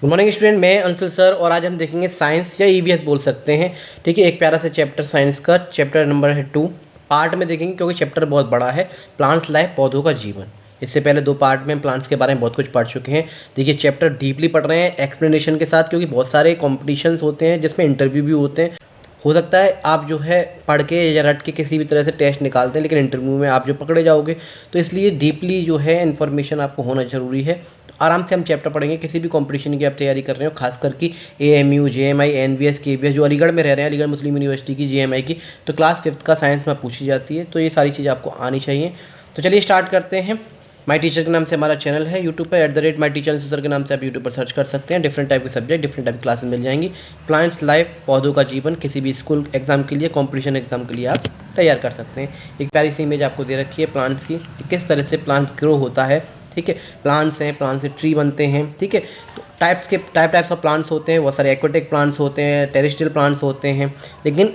Good morning student, मैं Anshul sir और आज हम देखेंगे साइंस या ईवीएस बोल सकते हैं। ठीक है, एक प्यारा सा चैप्टर साइंस का, चैप्टर नंबर है 2। पार्ट में देखेंगे क्योंकि चैप्टर बहुत बड़ा है। प्लांट्स लाइफ, पौधों का जीवन। इससे पहले 2 पार्ट में प्लांट्स के बारे में बहुत कुछ पढ़ चुके हैं। देखिए चैप्टर डीपली पढ़ रहे हैं एक्सप्लेनेशन के साथ, क्योंकि बहुत सारे कॉम्पिटिशन्स होते हैं जिसमें इंटरव्यू भी होते हैं। हो सकता है आप जो है पढ़ के या रट के किसी भी तरह से टेस्ट निकालते हैं, लेकिन इंटरव्यू में आप जो पकड़े जाओगे, तो इसलिए डीपली जो है इन्फॉर्मेशन आपको होना ज़रूरी है। तो आराम से हम चैप्टर पढ़ेंगे। किसी भी कंपटीशन की आप तैयारी कर रहे हो, खास करके AMU, JMI, NVS, KVS, जो अलीगढ़ में रह रहे हैं, अलीगढ़ मुस्लिम यूनिवर्सिटी की JMI की, तो क्लास 5th का साइंस में पूछी जाती है। तो ये सारी चीज़ आपको आनी चाहिए। तो चलिए स्टार्ट करते हैं। माई टीचर के नाम से हमारा चैनल है यूट्यूब पर, @माई टीचर सर के नाम से आप यूट्यूब पर सर्च कर सकते हैं। डिफरेंट टाइप के सब्जेक्ट, डिफरेंट टाइप की क्लासेस मिल जाएंगी। प्लांट्स लाइफ, पौधों का जीवन, किसी भी स्कूल एग्जाम के लिए, कॉम्पिटिशन एग्जाम के लिए आप तैयार कर सकते हैं। एक प्यारी सी इमेज आपको दे रखी है प्लांट्स की, किस तरह से प्लांट्स ग्रो होता है। ठीक है, प्लांट्स हैं, प्लांट से ट्री बनते हैं। ठीक है, तो टाइप्स ऑफ प्लांट्स होते हैं। बहुत सारे एक्वाटिक प्लांट्स होते हैं, टेरेस्ट्रियल प्लांट्स होते हैं। लेकिन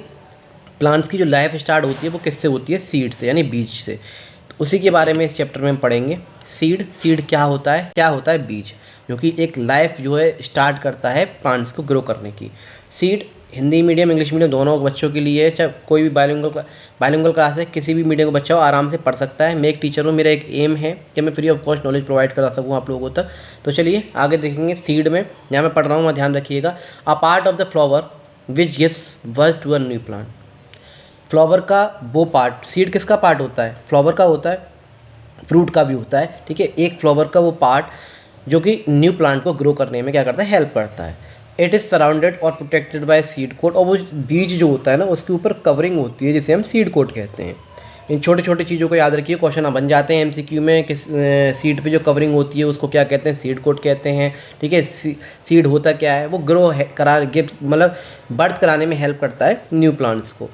प्लांट्स की जो लाइफ स्टार्ट होती है वो किससे होती है? सीड से, यानी बीज से। तो उसी के बारे में इस चैप्टर में हम पढ़ेंगे। सीड क्या होता है? क्या होता है? बीज, जो कि एक लाइफ जो है स्टार्ट करता है प्लांट्स को ग्रो करने की। Seed Hindi medium, English medium दोनों बच्चों के लिए है। चाहे कोई भी बाइलिंगुअल क्लास है, किसी भी मीडियम का बच्चा हो आराम से पढ़ सकता है। मैं एक टीचर हूँ, मेरा एक एम है कि मैं free of cost knowledge provide करा सकूँ आप लोगों तक। तो चलिए आगे देखेंगे। सीड में यहाँ मैं पढ़ रहा हूँ, वहाँ ध्यान रखिएगा। A part of the flower which gives birth to a new plant. Flower का वो पार्ट, सीड किसका पार्ट होता है? फ्लावर का होता है, फ्रूट का भी होता है। ठीक है, एक फ्लावर का वो पार्ट जो कि न्यू प्लांट को ग्रो करने में क्या करता है? हेल्प करता है। इट इज़ सराउंडेड और प्रोटेक्टेड बाय सीड कोट। और वो बीज जो होता है ना, उसके ऊपर कवरिंग होती है जिसे हम सीड कोट कहते हैं। इन छोटी छोटी चीज़ों को याद रखिए, क्वेश्चन बन जाते हैं MCQ में। किस सीड पे जो कवरिंग होती है उसको क्या कहते हैं? सीड कोट कहते हैं। ठीक है, सीड होता क्या है? वो ग्रो है करा गिफ्ट, मतलब बर्थ कराने में हेल्प करता है न्यू प्लांट्स को।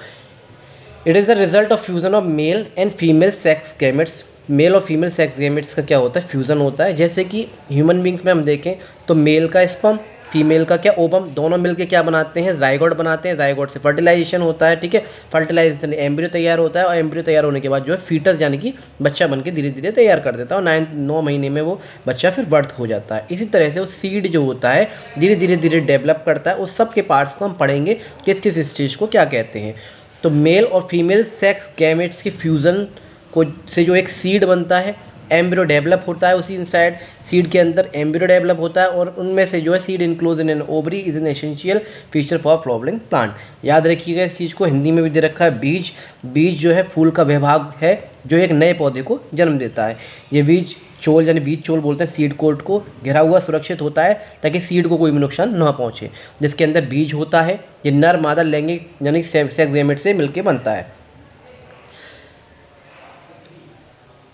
It is the result of fusion of male and female sex gametes. Male और फीमेल सेक्स गैमेट्स का क्या होता है? फ्यूज़न होता है। जैसे कि ह्यूमन बींग्स में हम देखें तो मेल का स्पर्म, फीमेल का क्या? ओवम, दोनों मिलके क्या बनाते हैं? जाइगोट बनाते हैं। जाइगोट से फर्टिलाइजेशन होता है। ठीक है, फर्टिलाइजेशन से एम्ब्रियो तैयार होता है, और एम्ब्रियो तैयार होने के बाद जो है फीटस यानी कि बच्चा बन के धीरे धीरे तैयार कर देता है, और 9 महीने में वो बच्चा फिर बर्थ हो जाता है। इसी तरह से वो सीड जो होता है धीरे धीरे डेवलप करता है। उस सब के पार्ट्स को हम पढ़ेंगे, किस किस स्टेज को क्या कहते हैं। तो मेल और फीमेल सेक्स गैमेट्स के फ्यूज़न को से जो एक सीड बनता है, एम्ब्रियो डेवलप होता है उसी इनसाइड। सीड के अंदर एम्ब्रियो डेवलप होता है, और उनमें से जो है seed enclose in an ovary is an essential feature for flowering plant. याद रखिएगा इस चीज़ को। हिंदी में भी दे रखा है बीज। बीज जो है फूल का विभाग है जो एक नए पौधे को जन्म देता है। ये बीज चोल, यानी बीज चोल बोलते हैं, सीड कोट को घिरा हुआ सुरक्षित होता है ताकि सीड को कोई भी नुकसान न पहुँचे। जिसके अंदर बीज होता है, ये नर मादा लैंगिक यानी सेक्स गैमेट से मिलकर बनता है।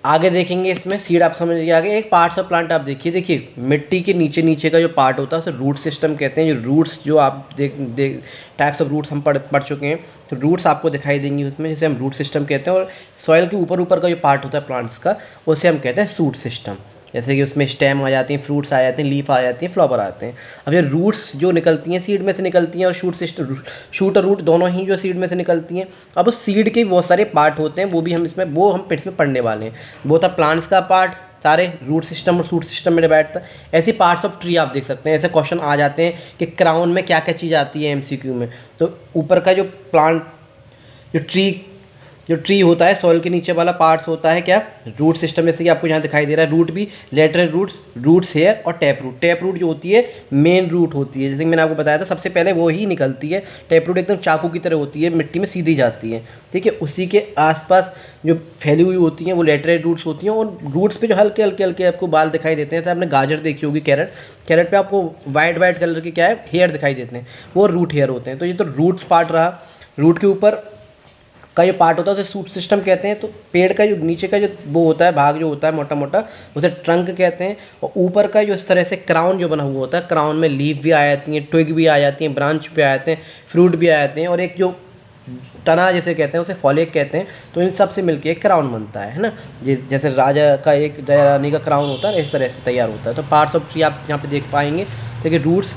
आगे देखेंगे इसमें सीड आप समझ गए। आगे एक पार्ट्स ऑफ प्लांट आप देखिए मिट्टी के नीचे का जो पार्ट होता है उसे रूट सिस्टम कहते हैं। जो रूट्स जो आप देख टाइप्स ऑफ रूट्स हम पढ़ चुके हैं, तो रूट्स आपको दिखाई देंगी उसमें, जिसे हम रूट सिस्टम कहते हैं। और सॉइल के ऊपर का जो पार्ट होता है प्लांट्स का, उसे हम कहते हैं शूट सिस्टम। जैसे कि उसमें स्टेम आ जाती हैं, फ्रूट्स आ जाते हैं, लीफ आ जाती हैं, फ्लावर आते हैं। अब ये रूट्स जो निकलती हैं सीड में से निकलती हैं, और शूट और रूट दोनों ही जो सीड में से निकलती हैं। अब उस सीड के बहुत सारे पार्ट होते हैं, वो हम इसमें पढ़ने वाले हैं। वो था प्लांट्स का पार्ट, सारे रूट सिस्टम और शूट सिस्टम में डिवाइड था। ऐसे पार्ट्स ऑफ ट्री आप देख सकते हैं। ऐसे क्वेश्चन आ जाते हैं कि क्राउन में क्या क्या चीज़ आती है MCQ में। तो ऊपर का जो प्लांट जो ट्री होता है, सॉइल के नीचे वाला पार्ट्स होता है क्या? Root system. जैसे कि आपको यहाँ दिखाई दे रहा है, रूट भी लेटरल रूट्स हेयर, और टैप रूट जो होती है मेन रूट होती है। जैसे कि मैंने आपको बताया था, सबसे पहले वो ही निकलती है। टैप रूट एकदम चाकू की तरह होती है, मिट्टी में सीधी जाती है। ठीक है, उसी के आसपास जो फैली हुई होती हैं वो लेटरल रूट्स होती हैं। और रूट्स पे जो हल्के हल्के आपको बाल दिखाई देते हैं। जैसे आपने गाजर देखी होगी, कैरेट पे आपको वाइट कलर के क्या है? हेयर दिखाई देते हैं, वो रूट हेयर होते हैं। तो ये तो रूट्स पार्ट रहा। रूट के ऊपर का जो पार्ट होता है उसे शूट सिस्टम कहते हैं। तो पेड़ का जो नीचे का जो वो होता है, भाग जो होता है मोटा मोटा, उसे ट्रंक कहते हैं। और ऊपर का जो इस तरह से क्राउन जो बना हुआ होता है, क्राउन में लीफ भी आ जाती हैं, ट्विग भी आ जाती हैं, ब्रांच भी आ जाते हैं, फ्रूट भी आ जाते हैं, और एक जो तना जैसे कहते हैं उसे फॉलिक कहते हैं। तो इन सब से मिलकर एक क्राउन बनता है ना। जैसे राजा का एक रानी का क्राउन होता है, इस तरह से तैयार होता है। तो पार्ट्स ऑफ ट्री आप यहाँ पे देख पाएंगे। देखिए रूट्स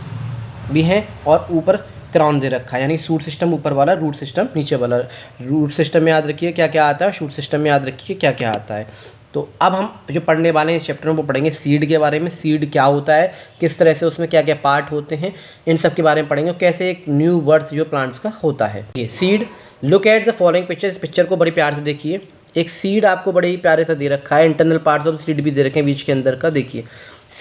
भी हैं और ऊपर क्राउन दे रखा है, यानी शूट सिस्टम ऊपर वाला, रूट सिस्टम नीचे वाला। रूट सिस्टम में याद रखिए क्या क्या आता है, शूट सिस्टम में याद रखिए क्या क्या आता है। तो अब हम जो पढ़ने वाले हैं इस चैप्टर में वो पढ़ेंगे सीड के बारे में। सीड क्या होता है, किस तरह से उसमें क्या क्या पार्ट होते हैं, इन सब के बारे में पढ़ेंगे, और कैसे एक न्यू बर्थ जो प्लांट्स का होता है। ये seed, look at the following picture, इस पिक्चर को बड़ी प्यार से देखिए। एक सीड आपको बड़े ही प्यारे से दे रखा है, इंटरनल पार्ट्स ऑफ सीड भी दे रखे हैं बीच के अंदर का, देखिए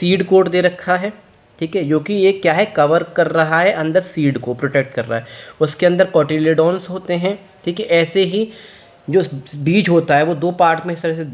सीड कोट दे रखा है, ठीक है, जो कि ये क्या है, कवर कर रहा है अंदर, सीड को प्रोटेक्ट कर रहा है। उसके अंदर कोटिलेडोन्स होते हैं, ठीक है। ऐसे ही जो बीज होता है वो दो पार्ट में इस तरह से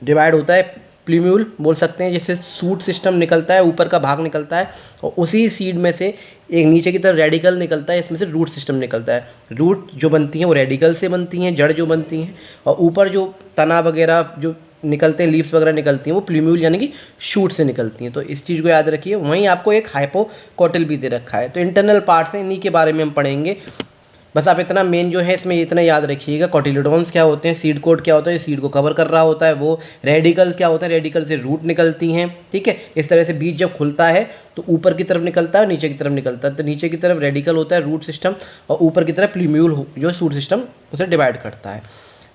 डिवाइड होता है, प्ल्यूम्यूल बोल सकते हैं, जिससे सूट सिस्टम निकलता है, ऊपर का भाग निकलता है, और उसी सीड में से एक नीचे की तरफ रेडिकल निकलता है, इसमें से रूट सिस्टम निकलता है। रूट जो बनती हैं वो रेडिकल से बनती हैं, जड़ जो बनती हैं, और ऊपर जो तना वगैरह जो निकलते हैं, लीव्स वगैरह निकलती हैं, वो प्ल्यूम्यूल यानी कि शूट से निकलती हैं। तो इस चीज़ को याद रखिए। वहीं आपको एक हाइपोकोटिल भी दे रखा है। तो इंटरनल पार्ट्स हैं, इन्हीं के बारे में हम पढ़ेंगे। बस आप इतना मेन जो है इसमें इतना याद रखिएगा, कोटिलेडोन्स क्या होते हैं, सीड कोट क्या होता है, सीड को कवर कर रहा होता है वो, रेडिकल्स क्या होता है, रेडिकल से रूट निकलती हैं, ठीक है। इस तरह से बीज जब खुलता है तो ऊपर की तरफ निकलता है, नीचे की तरफ निकलता है। तो नीचे की तरफ रेडिकल होता है, रूट सिस्टम, और ऊपर की तरफ प्ल्यूम्यूल जो सूट सिस्टम उसे डिवाइड करता है।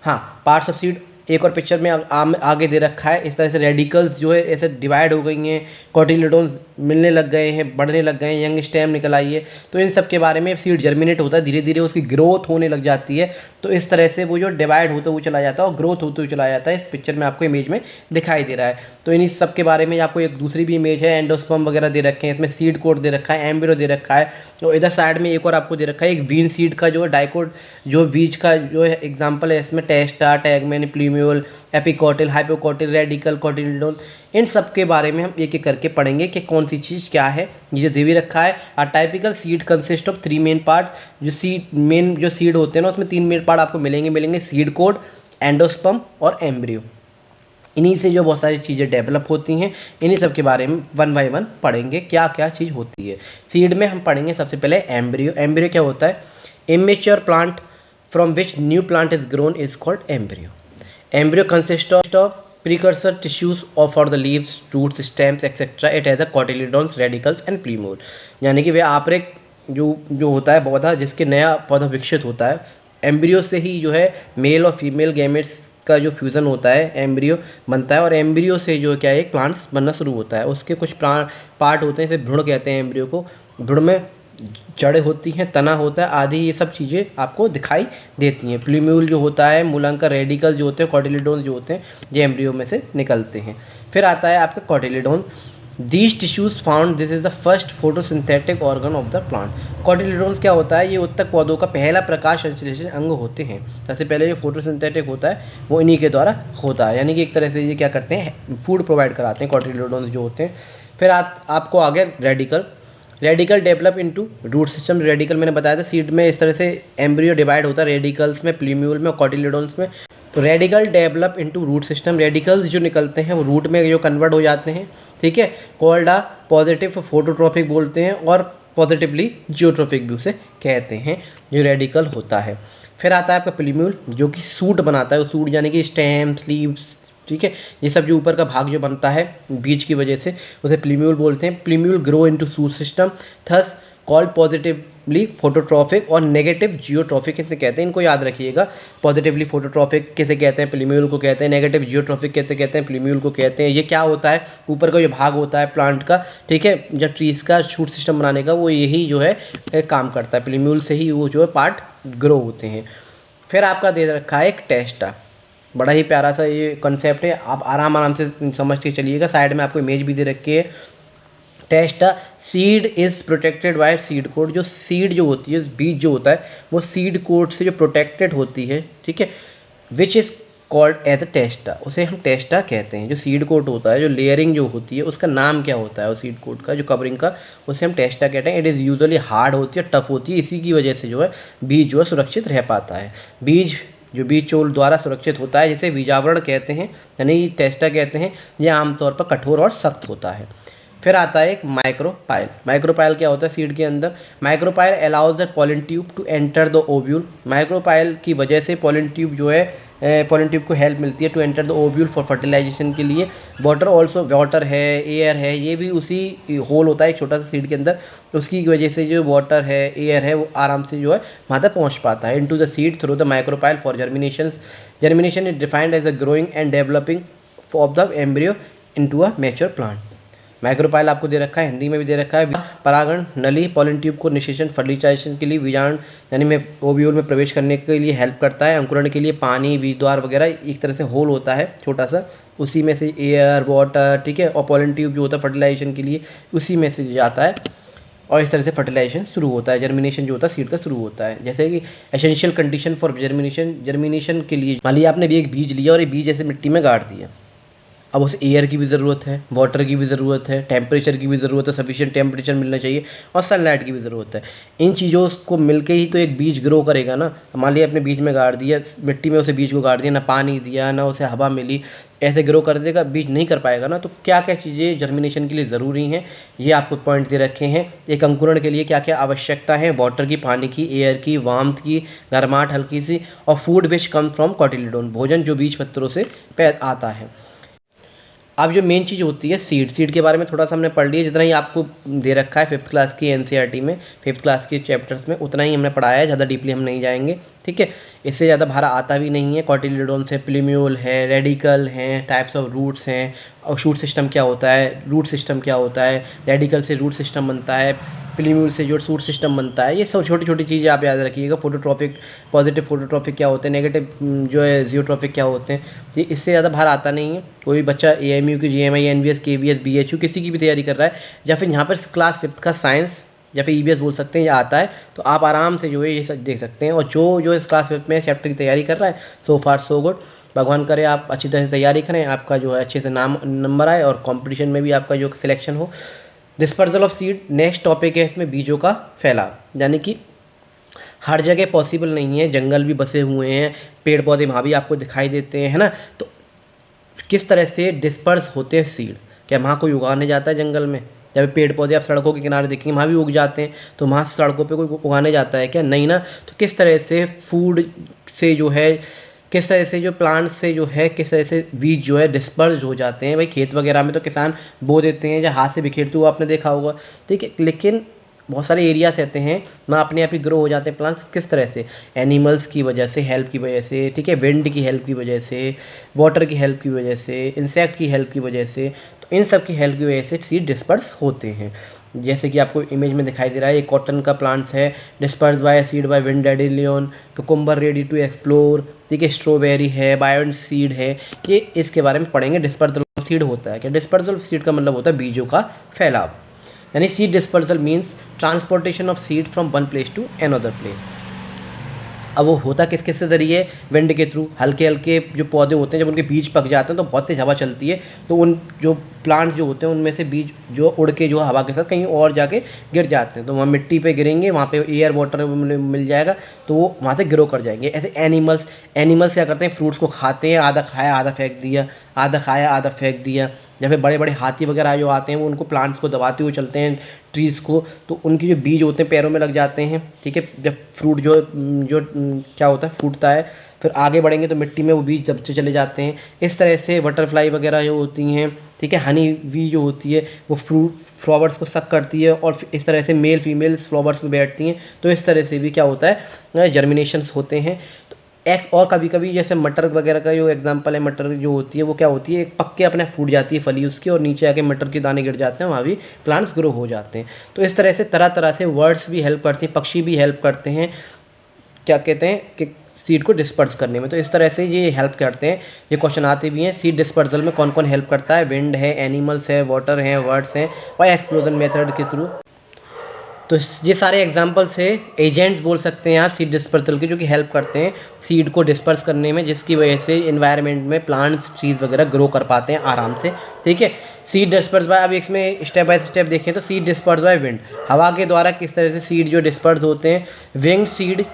हाँ, पार्ट्स ऑफ सीड एक और पिक्चर में आगे दे रखा है। इस तरह से रेडिकल्स जो है ऐसे डिवाइड हो गई हैं, कोटिलेडोन्स मिलने लग गए हैं, बढ़ने लग गए हैं, यंग स्टेम निकल आई है। तो इन सब के बारे में सीड जर्मिनेट होता है, धीरे धीरे उसकी ग्रोथ होने लग जाती है। तो इस तरह से वो जो डिवाइड होते हुए चला जाता है और ग्रोथ होते हुए चला जाता है। इस पिक्चर में आपको इमेज में दिखाई दे रहा है। तो इन सब के बारे में आपको एक दूसरी भी इमेज है, एंडोस्पर्म वगैरह दे रखे हैं, इसमें सीड कोट दे रखा है, एम्ब्रियो दे रखा है। तो इधर साइड में एक और आपको दे रखा है, एक वीन सीड का जो डाइकोट जो बीज का जो है एग्जाम्पल है, इसमें testa, tegmen, plumule, epicotyl, hypocotyl, radicle, cotyledon, इन सब के बारे में हम एक एक करके पढ़ेंगे कि कौन सी चीज़ क्या है। ये जो दे भी रखा है, a typical seed consist of 3 main part. जो सीड होते हैं ना, उसमें 3 मेन पार्ट आपको मिलेंगे, सीड कोड, एंडोस्पर्म और एम्ब्रियो। इन्हीं से जो बहुत सारी चीज़ें डेवलप होती हैं, इन्हीं सब के बारे में 1 बाय 1 पढ़ेंगे क्या क्या चीज़ होती है। सीड में हम पढ़ेंगे सबसे पहले एम्ब्रियो। एम्ब्रियो क्या होता है, immature plant from which new plant is grown is called embryo. Embryo consists of precursor tissues or for the leaves, roots, stems, etc. It has a cotyledons, radicals and plumule। यानी कि वह आपरेक जो होता है पौधा, जिसके नया पौधा विकसित होता है, एम्ब्रियो से ही जो है मेल और फीमेल गैमेट्स का जो फ्यूज़न होता है, एम्ब्रियो बनता है, और एम्ब्रियो से जो क्या है एक प्लांट्स बनना शुरू होता है। उसके कुछ पार्ट होते हैं, जैसे भ्रूण कहते हैं एम्ब्रियो को, भ्रूण में जड़ें होती हैं, तना होता है, आदि ये सब चीज़ें आपको दिखाई देती हैं। प्ल्यूम्यूल जो होता है, मूलांकर, रेडिकल जो होते हैं, कोटिलेडोन जो होते हैं, ये एम्ब्रियो में से निकलते हैं। फिर आता है आपका cotyledon. These tissues found, this is the first photosynthetic organ of the plant. Cotyledons क्या होता है, ये उत्तक पौधों का पहला प्रकाश संश्लेषण अंग होते हैं। सबसे पहले जो फोटोसिंथेटिक होता है वो इन्हीं के द्वारा होता है, यानी कि एक तरह से ये क्या करते हैं, फूड प्रोवाइड कराते हैं कोटिलेडोन्स जो होते हैं। फिर आपको आगे radicle. Radicle develop into root system. Radicle मैंने बताया था, सीड में इस तरह से एम्ब्रियो डिवाइड होता है, रेडिकल्स में, प्ल्यूम्यूल में और कोटिलेडोन्स में। तो radicle develop into root system. Radicles जो निकलते हैं वो रूट में जो कन्वर्ट हो जाते हैं, ठीक है। कॉल्ड आ पॉजिटिव फोटोट्रॉपिक बोलते हैं, और पॉजिटिवली जियोट्रॉपिक भी उसे कहते हैं, जो रेडिकल होता है। फिर आता है आपका प्ल्यूम्यूल, जो कि सूट बनाता है। सूट यानी कि स्टेम्स, लीव्स, ठीक है, ये सब जो ऊपर का भाग जो बनता है बीज की वजह से, उसे प्ल्यूम्यूल बोलते हैं। Plumule grow into shoot system, thus called positively phototropic और नेगेटिव जियोट्रॉपिक किसे कहते हैं, इनको याद रखिएगा। पॉजिटिवली फोटोट्रॉपिक किसे कहते हैं, प्ल्यूम्यूल को कहते हैं। नेगेटिव जियोट्रॉपिक कहते हैं, प्ल्यूम्यूल को कहते हैं। ये क्या होता है, ऊपर का जो भाग होता है प्लांट का, ठीक है, जब ट्रीज का शूट सिस्टम बनाने का, वो यही जो है काम करता है। प्ल्यूम्यूल से ही वो जो है पार्ट ग्रो होते हैं। फिर आपका दे रखा है एक टेस्टा, बड़ा ही प्यारा सा ये कॉन्सेप्ट है, आप आराम से समझ के चलिएगा। साइड में आपको इमेज भी दे रखी है। Testa, seed is protected by seed coat. जो सीड जो होती है, बीज जो होता है, वो सीड कोट से जो प्रोटेक्टेड होती है, ठीक है, which is called as a testa. उसे हम टेस्टा कहते हैं। जो सीड कोट होता है, जो लेयरिंग जो होती है, उसका नाम क्या होता है, वो सीड कोट का जो कवरिंग का, उसे हम टेस्टा कहते हैं। इट इज़ यूजुअली हार्ड होती है, टफ होती है, इसी की वजह से जो है बीज जो है सुरक्षित रह पाता है। बीज चोल द्वारा सुरक्षित होता है, जिसे बीजावरण कहते हैं, यानी टेस्टा कहते हैं। यह आमतौर पर कठोर और सख्त होता है। फिर आता है एक माइक्रोपाइल। माइक्रोपाइल क्या होता है सीड के अंदर, micropyle allows the pollen tube to enter the ovule. Micropyle की वजह से पॉलन ट्यूब जो है, पॉलन ट्यूब को हेल्प मिलती है to enter the ovule for fertilisation के लिए। वाटर ऑल्सो, वाटर है, एयर है, ये भी उसी होल होता है एक छोटा सा सीड के अंदर, उसकी वजह से जो वाटर है, एयर है, वो आराम से जो है वहाँ तक पहुँच पाता है into the seed through the micropyle for germination. Germination is defined as a growing and developing of the embryo into a mature plant. Micropyle आपको दे रखा है, हिंदी में भी दे रखा है। परागण नली पॉलन ट्यूब को निषेचन फर्टिलाइजेशन के लिए बीजाणु यानी में ओव्यूल में प्रवेश करने के लिए हेल्प करता है। अंकुरण के लिए पानी बीज द्वार वगैरह एक तरह से होल होता है छोटा सा, उसी में से एयर वाटर, ठीक है, और पॉलन ट्यूब जो होता है फर्टिलाइजेशन के लिए उसी में से जाता है और इस तरह से फर्टिलाइजेशन शुरू होता है, जर्मिनेशन जो होता है सीड का शुरू होता है। जैसे कि एसेंशियल कंडीशन फॉर जर्मिनेशन के लिए मान लिया आपने भी एक बीज लिया और ये बीज ऐसे मिट्टी में गाड़ दिया। अब उसे एयर की भी ज़रूरत है, वाटर की भी ज़रूरत है, टेम्परेचर की भी ज़रूरत है, सफिशिएंट टेम्परेचर मिलना चाहिए और सनलाइट की भी ज़रूरत है। इन चीज़ों को मिलके ही तो एक बीज ग्रो करेगा ना। मान लिया अपने बीज में गाड़ दिया, मिट्टी में उसे बीज को गाड़ दिया, ना पानी दिया ना उसे हवा मिली, ऐसे ग्रो कर देगा, बीज नहीं कर पाएगा ना। तो क्या क्या चीज़ें जर्मिनेशन के लिए ज़रूरी हैं ये आपको पॉइंट दे रखे हैं। एक अंकुरण के लिए क्या क्या आवश्यकता है, वाटर की, पानी की, एयर की, वार्मथ की, गर्माहट हल्की सी, और फूड विच कम फ्रॉम कॉटिलिडोन, भोजन जो बीज पत्रों से आता है। अब जो मेन चीज़ होती है सीड के बारे में थोड़ा सा हमने पढ़ लिया, जितना ही आपको दे रखा है 5th क्लास की एनसीईआरटी में, 5th क्लास के चैप्टर्स में उतना ही हमने पढ़ाया है, ज़्यादा डीपली हम नहीं जाएंगे, ठीक है। इससे ज़्यादा भारा आता भी नहीं है। कॉटिलिडोन से प्लीम्यूल है, रेडिकल हैं, टाइप्स ऑफ रूट्स हैं, और शूट सिस्टम क्या होता है, रूट सिस्टम क्या होता है, रेडिकल से रूट सिस्टम बनता है, प्लीम्यूल से जो शूट सिस्टम बनता है, ये सब छोटी छोटी चीज़ें आप याद रखिएगा। फोटोट्रॉपिक, पॉजिटिव फोटोट्रॉपिक क्या होते हैं, नेगेटिव जो है जियोट्रॉपिक क्या होते हैं, ये इससे ज़्यादा भार आता नहीं है। कोई बच्चा एएमयू की, जीएमआई, एनवीएस, केवीएस, बीएचयू किसी की भी तैयारी कर रहा है, या फिर यहाँ पर क्लास 5th का साइंस या फिर ईवीएस बोल सकते हैं, ये आता है, तो आप आराम से जो है ये सब देख सकते हैं। और जो इस क्लास 5th में चैप्टर की तैयारी कर रहा है, सो फार सो गुड। भगवान करे आप अच्छी तरह से तैयारी करें, आपका जो है अच्छे से नंबर आए और कंपटीशन में भी आपका जो सिलेक्शन हो। Dispersal of seed next topic है, इसमें बीजों का फैलाव, यानी कि हर जगह पॉसिबल नहीं है, जंगल भी बसे हुए हैं, पेड़ पौधे वहाँ भी आपको दिखाई देते हैं, है ना। तो किस तरह से डिस्पर्स होते हैं सीड, क्या वहाँ कोई उगाने जाता है जंगल में? जब पेड़ पौधे आप सड़कों के किनारे देखेंगे वहाँ भी उग जाते हैं, तो वहाँ सड़कों पे कोई उगाने जाता है क्या? नहीं ना। तो किस तरह से फूड से जो है, किस तरह से जो प्लांट से जो है, किस तरह से बीज जो है डिस्पर्स हो जाते हैं। भाई खेत वगैरह में तो किसान बो देते हैं या हाथ से बिखेरते हुए आपने देखा होगा, ठीक है, लेकिन बहुत सारे एरियाज रहते हैं वहाँ अपने आप ही ग्रो हो जाते हैं प्लांट्स। किस तरह से? एनिमल्स की वजह से, हेल्प की वजह से, ठीक है, विंड की हेल्प की वजह से, वाटर की हेल्प की वजह से, इंसेक्ट की हेल्प की वजह से, तो इन सब की हेल्प की वजह से सीड डिस्पर्स होते हैं। जैसे कि आपको इमेज में दिखाई दे रहा है, ये कॉटन का प्लांट्स है, disperse by seed by wind dandelion, cucumber ready to explore, ठीक है, स्ट्रॉबेरी है, बायोन सीड है, ये इसके बारे में पढ़ेंगे। डिस्पर्सल ऑफ सीड होता है क्या? डिस्पर्सल ऑफ सीड का मतलब होता है बीजों का फैलाव, यानी seed dispersal means transportation of seed from one place to another place. अब वो होता किस किस से जरिए? विंड के थ्रू। हल्के हल्के जो पौधे होते हैं जब उनके बीज पक जाते हैं तो बहुत तेज हवा चलती है, तो उन जो प्लांट्स जो होते हैं उनमें से बीज जो उड़ के जो हवा के साथ कहीं और जाके गिर जाते हैं, तो वहाँ मिट्टी पे गिरेंगे, वहाँ पे एयर वाटर मिल जाएगा, तो वो वहाँ से ग्रो कर जाएंगे। ऐसे एनिमल्स क्या करते हैं? फ्रूट्स को खाते हैं, आधा खाया आधा फेंक दिया, आधा खाया आधा फेंक दिया। या फिर बड़े बड़े हाथी वगैरह जो आते हैं वो उनको प्लांट्स को दबाते हुए चलते हैं, ट्रीज़ को, तो उनके जो बीज होते हैं पैरों में लग जाते हैं, ठीक है। जब फ्रूट जो जो क्या होता है फूटता है, फिर आगे बढ़ेंगे तो मिट्टी में वो बीज दबते चले जाते हैं। इस तरह से बटरफ्लाई वगैरह जो होती हैं, ठीक है, हनी वी जो होती है वो फ्लावर्स को सक करती है और इस तरह से मेल फीमेल्स फ्लावर्स में बैठती हैं, तो इस तरह से भी क्या होता है, जर्मिनेशंस होते हैं। और कभी कभी जैसे मटर वगैरह का जो एग्जांपल है, मटर जो होती है वो क्या होती है, एक पक के अपने फूट जाती है फली उसकी, और नीचे आके मटर के दाने गिर जाते हैं, वहाँ भी प्लांट्स ग्रो हो जाते हैं। तो इस तरह से तरह तरह से वर्ड्स भी हेल्प करते हैं, पक्षी भी हेल्प करते हैं, क्या कहते हैं कि सीड को डिस्पर्स करने में। तो इस तरह से ये हेल्प करते हैं, ये क्वेश्चन आते भी हैं। सीड डिस्पर्सल में कौन कौन हेल्प करता है? विंड है, एनिमल्स है, वाटर है, वर्ड्स हैं, और एक्सप्लोजन मेथड के थ्रू। तो ये सारे एग्जांपल्स है, एजेंट्स बोल सकते हैं आप सीड डिस्पर्सल के, जो कि हेल्प करते हैं सीड को डिस्पर्स करने में, जिसकी वजह से इन्वायरमेंट में प्लांट्स ट्रीज वगैरह ग्रो कर पाते हैं आराम से, ठीक है। सीड डिस्पर्स बाय, अब इसमें स्टेप बाय स्टेप देखें तो सीड डिस्पर्स बाय विंड, हवा के द्वारा किस तरह से सीड जो डिस्पर्स होते हैं। Wing seed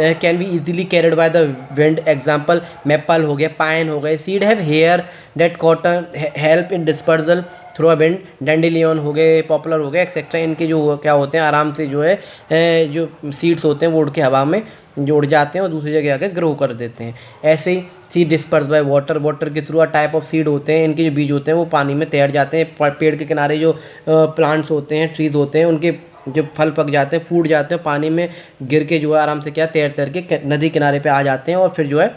can be easily carried by the wind, example maple हो गया, पाइन हो गए। Seed have hair that cotton help in dispersal through a wind, dandelion हो गए, पॉपुलर हो गए, एक्सेट्रा। इनके जो क्या होते हैं आराम से जो है जो सीड्स होते हैं वो उड़ के हवा में जोड़ जाते हैं और दूसरी जगह आके ग्रो कर देते हैं। ऐसे ही सीड डिस्पर्स बाय वाटर के through a type of seed होते हैं, इनके जो बीज होते हैं वो पानी में तैर जाते हैं। पेड़ के किनारे जो प्लांट्स होते हैं, ट्रीज होते हैं, उनके जो फल पक जाते हैं, फूट जाते हैं, पानी में गिर के जो है आराम से क्या तैर के नदी किनारे पे आ जाते हैं, और फिर जो है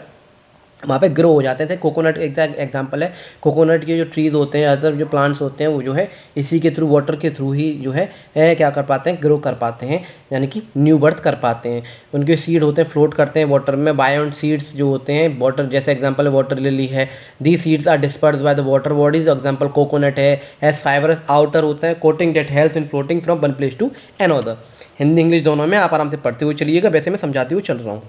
वहाँ पे ग्रो हो जाते थे। कोकोनट एग्जाम्पल है, कोकोनट के जो ट्रीज़ होते हैं, अदर जो प्लांट्स होते हैं, वो जो है इसी के थ्रू, वाटर के थ्रू ही जो है क्या कर पाते हैं, ग्रो कर पाते हैं, यानी कि न्यू बर्थ कर पाते हैं। उनके सीड होते हैं, फ्लोट करते हैं वाटर में। बायोन्ड सीड्स जो होते हैं वाटर, जैसे एग्जाम्पल है वाटर लिली है, the seeds are disperse by the water bodies. Example coconut है, हैज फाइबरस आउटर होता है, coating that help in floating from one place to another. Hindi English दोनों में आप आराम से पढ़ते हुए चलिएगा, वैसे मैं समझाते हुए चल रहा हूँ।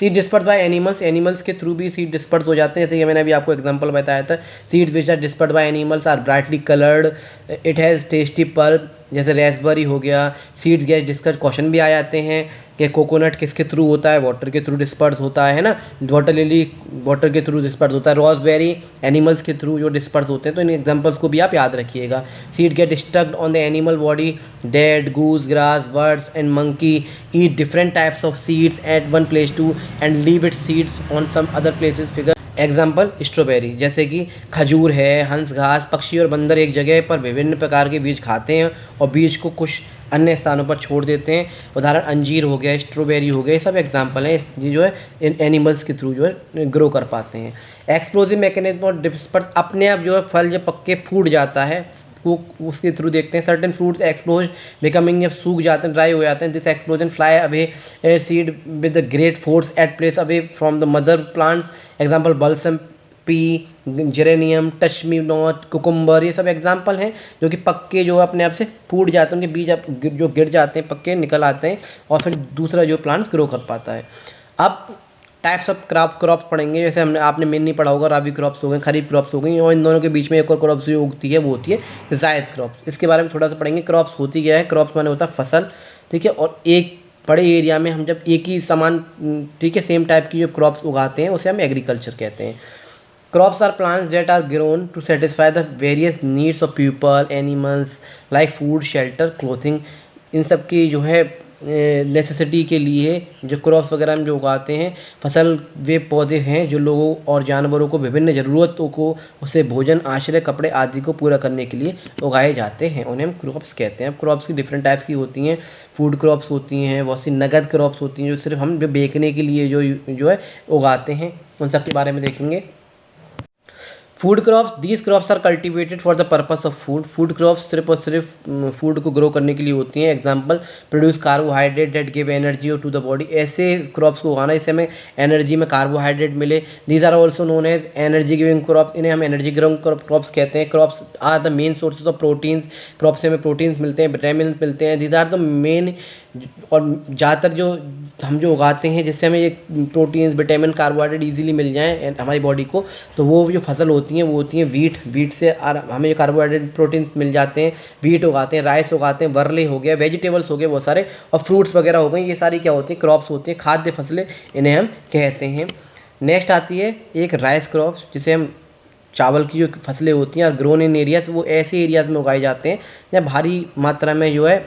Seed disperse by animals, animals के थ्रू भी सीड डिस्पर्स हो जाते हैं, जैसे कि मैंने अभी आपको एग्जांपल बताया था। Seeds which are disperse by animals are brightly coloured, it has tasty pulp, जैसे रेसबेरी हो गया। सीड्स गैस डिस्कस क्वेश्चन भी आ जाते हैं कि कोकोनट किसके थ्रू होता है, वाटर के थ्रू डिस्पर्स होता है ना, वाटर लिली वाटर के थ्रू डिस्पर्स होता है, रॉसबेरी एनिमल्स के थ्रू जो डिस्पर्स होते हैं। तो इन एग्जांपल्स को भी आप याद रखिएगा। Seed get stuck on the animal body, dead goose, grass, birds and monkey eat different types of seeds at one place to and leave its seeds on some other places. Figure example strawberry, जैसे कि खजूर है, हंस घास, पक्षी और बंदर एक जगह पर विभिन्न प्रकार के बीज खाते हैं और बीज को कुछ अन्य स्थानों पर छोड़ देते हैं। उदाहरण अंजीर हो गया, स्ट्रॉबेरी हो गया, ये सब एग्जाम्पल हैं। ये जो है इन एनिमल्स के थ्रू जो है ग्रो कर पाते हैं। एक्सप्लोजिव मैकेनिज्म और डिस्पर्स, अपने आप जो है फल जब पक के फूट जाता है वो उसके थ्रू देखते हैं। सर्टेन फ्रूट्स एक्सप्लोज बिकमिंग, जब सूख जाते हैं, ड्राई हो जाते हैं, this explosion fly away seed with the great force at place away from the mother plants. Example balsam, P, geranium, touch me not, cucumber, ये सब एग्जाम्पल हैं जो कि पक्के जो अपने आप से फूट जाते हैं, उनके बीज जो गिर जाते हैं, पक्के निकल आते हैं और फिर दूसरा जो प्लांट्स ग्रो कर पाता है। अब टाइप्स ऑफ क्रॉप्स पढ़ेंगे, जैसे हमने आपने मेन नहीं पढ़ा होगा, राबी क्रॉप्स हो गए, खरीफ क्रॉप्स हो गई, और इन दोनों के बीच में एक और क्रॉप्स जो उगती है वो होती है जायद क्रॉप्स। इसके बारे में थोड़ा सा पढ़ेंगे। क्रॉप्स होती क्या है, क्रॉप्स माने होता है फसल, ठीक है, और एक बड़े एरिया में हम जब एक ही समान, ठीक है, सेम टाइप की जो क्रॉप्स उगाते हैं उसे हम एग्रीकल्चर कहते हैं। Crops are plants that are grown to satisfy the various needs of people, animals, like food, shelter, clothing। इन सब की जो है नेसेसिटी के लिए जो क्रॉप्स वगैरह हम जो उगाते हैं, फसल वे पौधे हैं जो लोगों और जानवरों को विभिन्न ज़रूरतों को, उसे भोजन, आश्रय, कपड़े आदि को पूरा करने के लिए उगाए जाते हैं, उन्हें हम क्रॉप्स कहते हैं। अब क्रॉप्स की डिफरेंट टाइप्स की होती हैं। फूड क्रॉप्स होती हैं, बहुत सी नगद क्रॉप्स होती हैं जो सिर्फ हम जो बेचने के लिए जो है उगाते हैं, उन सब के बारे में देखेंगे। Food crops, these crops are cultivated for the purpose of food. Food crops सिर्फ और सिर्फ फूड को ग्रो करने के लिए होती हैं। Example produce carbohydrate that give energy to the body. ऐसे क्रॉप्स को उगाना इससे हमें एनर्जी में कार्बोहाइड्रेट मिले। These are also known as energy giving crops, इन्हें हम एनर्जी गिविंग क्रॉप्स कहते हैं। Crops are the main sources of proteins, crop से हमें प्रोटीन्स मिलते हैं, विटामिन मिलते हैं। दीज आर द मेन, और ज़्यादातर जो हम जो उगाते हैं जिससे हमें ये प्रोटीन्स, विटामिन, कार्बोहाइड्रेट इजीली मिल जाएं हमारी बॉडी को, तो वो जो फसल होती हैं वो होती हैं वीट। वीट से हमें ये कार्बोहाइड्रेट, प्रोटीन्स मिल जाते हैं। वीट उगाते हैं, राइस उगाते हैं, बरले हो गया, वेजिटेबल्स हो गए बहुत सारे, और फ्रूट्स वगैरह हो गए। ये सारी क्या होती हैं, क्रॉप्स होती हैं, खाद्य फसलें इन्हें हम कहते हैं। नेक्स्ट आती है एक राइस क्रॉप्स, जिसे हम चावल की जो फसलें होती हैं और ग्रोन इन एरियाज, वो ऐसे एरियाज़ में उगाए जाते हैं जहाँ भारी मात्रा में जो है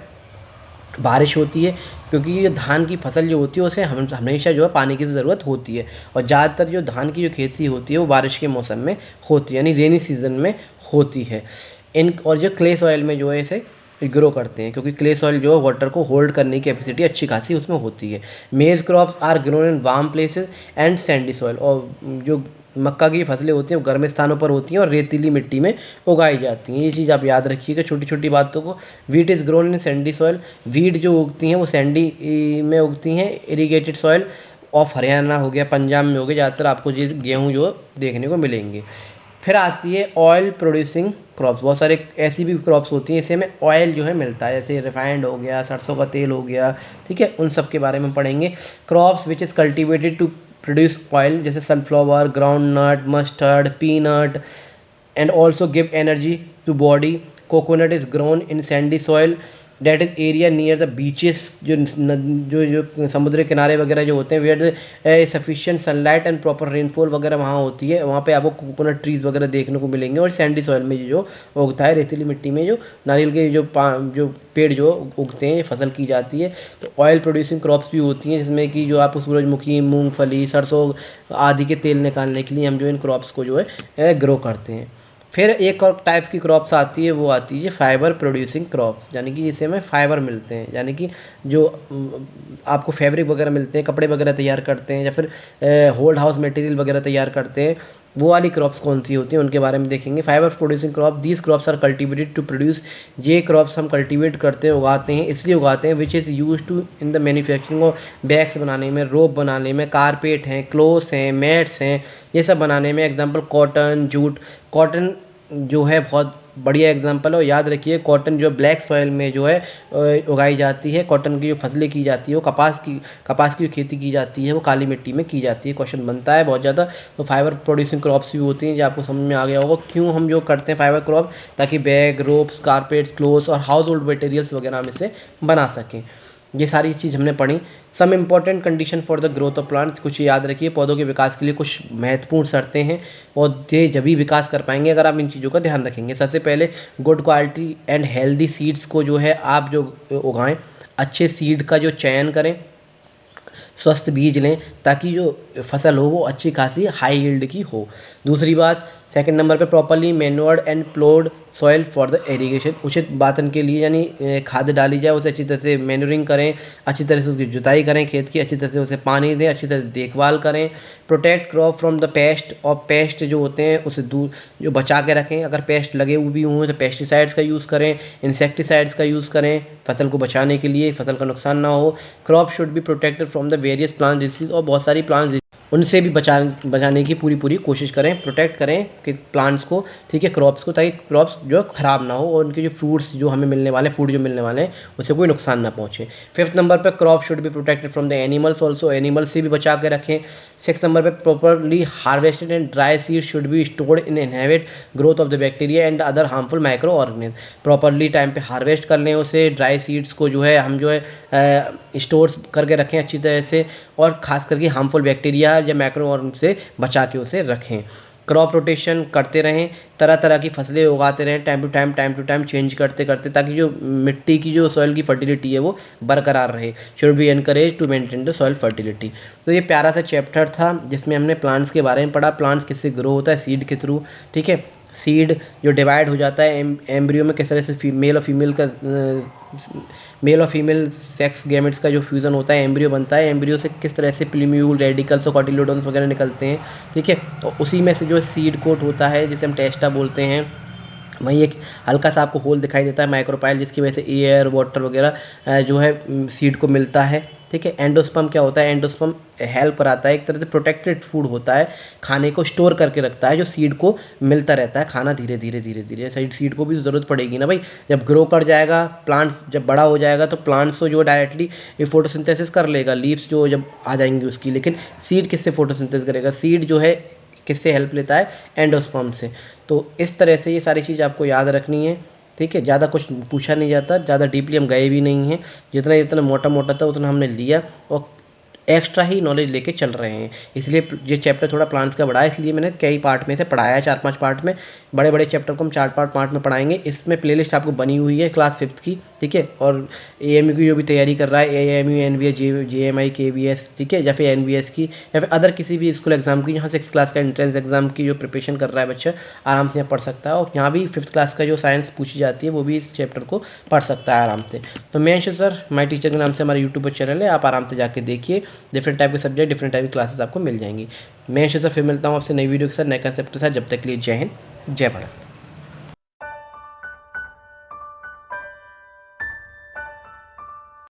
बारिश होती है, क्योंकि ये धान की फसल जो होती है उसे हमेशा जो है पानी की ज़रूरत होती है, और ज़्यादातर जो धान की जो खेती होती है वो बारिश के मौसम में होती है, यानी रेनी सीजन में होती है। और जो क्ले सॉइल में जो है इसे ग्रो करते हैं, क्योंकि क्ले सॉइल जो है वाटर को होल्ड करने की कैपेसिटी अच्छी खासी उसमें होती है। Maize crops are grown in warm places and sandy soil, और जो मक्का की फसलें होती हैं वो गर्म स्थानों पर होती हैं और रेतीली मिट्टी में उगाई जाती हैं। ये चीज़ आप याद रखिएगा छोटी छोटी बातों को। Wheat is grown in sandy soil, wheat जो उगती हैं वो सैंडी में उगती हैं। इरीगेटेड सॉइल ऑफ हरियाणा हो गया, पंजाब में हो गया, ज़्यादातर आपको ये गेहूँ जो देखने को मिलेंगे। फिर आती है ऑयल प्रोड्यूसिंग क्रॉप्स, बहुत सारे ऐसी भी क्रॉप्स होती हैं इससे हमें ऑयल जो है मिलता है, जैसे रिफाइंड हो गया, सरसों का तेल हो गया, ठीक है, उन सब के बारे में पढ़ेंगे। Crops which is cultivated to produce oil, जैसे sunflower, groundnut, mustard, peanut, and also give energy to body. Coconut is grown in sandy soil that is area near the beaches, जो समुद्र किनारे वगैरह जो होते हैं, where sufficient sunlight and proper rainfall वगैरह वहाँ होती है, वहाँ पे आपको कोकोनट ट्रीज़ वगैरह देखने को मिलेंगे। और सैंडी सॉइल में जो उगता है, रेतीली मिट्टी में जो नारियल के जो पेड़ जो उगते हैं, फसल की जाती है। तो ऑयल प्रोड्यूसिंग क्रॉप्स भी होती हैं, जिसमें कि जो आपको सूरजमुखी, मूंगफली, सरसों आदि के तेल निकालने के लिए हम जो इन क्रॉप्स को जो है ग्रो करते हैं। फिर एक और टाइप्स की क्रॉप्स आती है, वो आती है फाइबर प्रोड्यूसिंग क्रॉप्स, यानी कि जिससे हमें फाइबर मिलते हैं, यानी कि जो आपको फैब्रिक वगैरह मिलते हैं, कपड़े वगैरह तैयार करते हैं, या फिर होल्ड हाउस मटेरियल वगैरह तैयार करते हैं, वो वाली क्रॉप्स कौन सी होती हैं उनके बारे में देखेंगे। Fibre producing crop, these crops are cultivated to produce, ये क्रॉप्स हम कल्टीवेट करते हैं, उगाते हैं, इसलिए उगाते हैं which is use to in the manufacturing of bags बनाने में, रोप बनाने में, कारपेट हैं, क्लोथ्स हैं, मैट्स हैं, ये सब बनाने में। Example cotton, jute. कॉटन जो है बहुत बढ़िया एग्जांपल है, और याद रखिए कॉटन जो ब्लैक सॉइल में जो है उगाई जाती है, कॉटन की जो फसलें की जाती है वो कपास की जो खेती की जाती है वो काली मिट्टी में की जाती है। क्वेश्चन बनता है बहुत ज़्यादा। तो फाइबर प्रोड्यूसिंग क्रॉप्स भी होती हैं, जो आपको समझ में आ गया होगा क्यों हम जो करते हैं फाइबर क्रॉप, ताकि बैग, रोप्स, कारपेट्स, क्लोथ्स और हाउस होल्ड मटेरियल्स वगैरह हम इसे बना सकें। ये सारी चीज़ हमने पढ़ी। Some important condition for the growth of plants, कुछ याद रखिए, पौधों के विकास के लिए कुछ महत्वपूर्ण शर्तें हैं, पौधे जब भी विकास कर पाएंगे अगर आप इन चीज़ों का ध्यान रखेंगे। सबसे पहले good quality and healthy seeds को जो है आप जो उगाएं, अच्छे सीड का जो चयन करें, स्वस्थ बीज लें, ताकि जो फसल हो वो अच्छी खासी हाई यील्ड की हो। दूसरी बात, सेकंड नंबर पे properly manured and ploughed soil for the irrigation, उचित बातन के लिए, यानी खाद डाली जाए, उसे अच्छी तरह से मैन्योरिंग करें, अच्छी तरह से उसकी जुताई करें खेत की, अच्छी तरह से उसे पानी दें, अच्छी तरह से देखभाल करें। Protect crop from the paste, और पेस्ट जो होते हैं उसे दूर जो बचा के रखें, अगर पेस्ट लगे हुए भी हों तो पेस्टिसाइड्स का यूज़ करें, इंसेक्टिसाइड्स का यूज़ करें फसल को बचाने के लिए, फसल का नुकसान ना हो। Crop should be protected from the various plant disease, और बहुत सारी प्लांट उनसे भी बचाने की पूरी कोशिश करें, प्रोटेक्ट करें कि प्लांट्स को, ठीक है, क्रॉप्स को, ताकि क्रॉप्स जो ख़राब ना हो और उनके जो फ्रूट्स जो हमें मिलने वाले, फूड जो मिलने वाले हैं उससे कोई नुकसान ना पहुँचे। फिफ्थ नंबर पर crop should be protected from the animals also, animals से भी बचा के रखें। सिक्स नंबर पे properly harvested and dry seed should be stored in inhabit growth of the bacteria and other harmful micro organism, properly time पे harvest कर लें उसे, ड्राई सीड्स को जो है हम जो है स्टोर करके रखें अच्छी तरह से, और ख़ास करके हार्मफुल बैक्टीरिया या माइक्रो ऑर्गेनिज्म से बचा के उसे रखें। क्रॉप रोटेशन करते रहें, तरह तरह की फसलें उगाते रहें, टाइम टू टाइम चेंज करते करते, ताकि जो मिट्टी की जो सॉइल की फर्टिलिटी है वो बरकरार रहे। Should be encourage to maintain the soil fertility. तो ये प्यारा सा चैप्टर था जिसमें हमने प्लांट्स के बारे में पढ़ा, प्लांट्स किससे ग्रो होता है, सीड के थ्रू, ठीक है। सीड जो डिवाइड हो जाता है एम्ब्रियो में, किस तरह से मेल और फीमेल सेक्स गैमेट्स का जो फ्यूज़न होता है, एम्ब्रियो बनता है, एम्ब्रियो से किस तरह से प्लूम्यूल, रेडिकल्स और कॉटिलोडोन्स वगैरह निकलते हैं, ठीक है। तो उसी में से जो सीड कोट होता है जिसे हम टेस्टा बोलते हैं, वहीं एक हल्का सा आपको होल दिखाई देता है माइक्रोपाइल, जिसकी वजह से एयर, वाटर वगैरह जो है सीड को मिलता है, ठीक है। एंडोस्पर्म क्या होता है, एंडोस्पर्म हेल्प कराता है, एक तरह से प्रोटेक्टेड फूड होता है, खाने को स्टोर करके रखता है, जो सीड को मिलता रहता है खाना धीरे धीरे। सीड को भी ज़रूरत पड़ेगी ना भाई, जब ग्रो कर जाएगा प्लांट, जब बड़ा हो जाएगा तो प्लांट्स तो जो डायरेक्टली फोटोसिंथेसिस कर लेगा, लीव्स जो जब आ जाएंगी उसकी, लेकिन सीड किससे फोटोसिंथेसिस करेगा, सीड जो है किससे हेल्प लेता है, एंडोस्पर्म से। तो इस तरह से ये सारी चीज़ आपको याद रखनी है, ठीक है। ज़्यादा कुछ पूछा नहीं जाता, ज़्यादा डीपली हम गए भी नहीं हैं, जितना मोटा मोटा था उतना हमने लिया और एक्स्ट्रा ही नॉलेज लेके चल रहे हैं। इसलिए ये चैप्टर थोड़ा प्लांट्स का बड़ा है, इसलिए मैंने कई पार्ट में से पढ़ाया है, 4-5 पार्ट में। बड़े चैप्टर को हम 4 पार्ट में पढ़ाएंगे। इसमें प्लेलिस्ट आपको बनी हुई है क्लास 5th की, ठीक है। और एएमयू की जो भी तैयारी कर रहा है, एएमयू, एनवीएस, जेएमआई, केवीएस, ठीक है, या फिर एनवीएस की, या फिर अदर किसी भी स्कूल एग्जाम की, यहाँ 6th क्लास का एंट्रेंस एग्जाम की जो प्रिपरेशन कर रहा है बच्चा, आराम से यहाँ पढ़ सकता है। और यहाँ भी 5th क्लास का जो साइंस पूछी जाती है वो भी इस चैप्टर को पढ़ सकता है आराम से। तो मैं सर, माय टीचर के नाम से हमारा यूट्यूब पर चैनल है, आप आराम से जाके देखिए, डिफरेंट टाइप के सब्जेक्ट, डिफरेंट टाइप की क्लासेस आपको मिल जाएंगी। मैं सर फिर मिलता हूँ आपसे नई वीडियो के साथ, नए कंसेप्ट के साथ। जब तक के लिए जय हिंद, जय भारत।